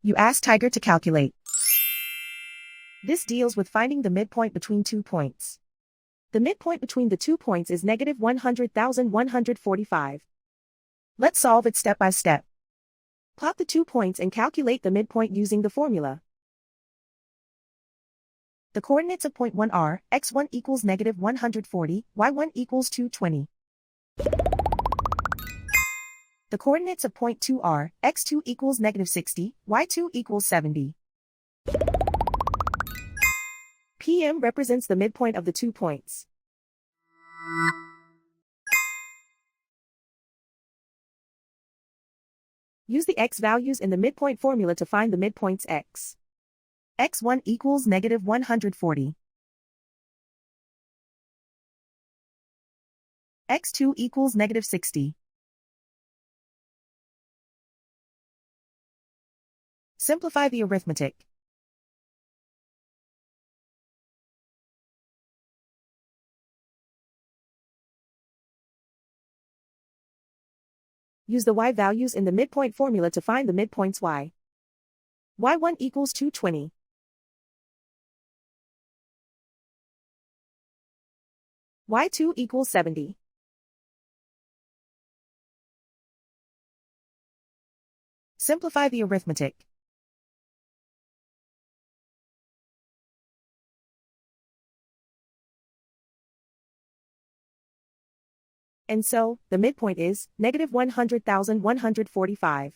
You ask Tiger to calculate. This deals with finding the midpoint between 2 points. The midpoint between the 2 points is negative 100,145. Let's solve it step by step. Plot the 2 points and calculate the midpoint using the formula. The coordinates of point 1 are, x1 equals negative 140, y1 equals 220. The coordinates of point 2 are, x2 equals negative 60, y2 equals 70. PM represents the midpoint of the 2 points. Use the x values in the midpoint formula to find the midpoints x. x1 equals negative 140. x2 equals negative 60. Simplify the arithmetic. Use the y values in the midpoint formula to find the midpoints y. y1 equals 220. y2 equals 70. Simplify the arithmetic. And so, the midpoint is negative 100,145.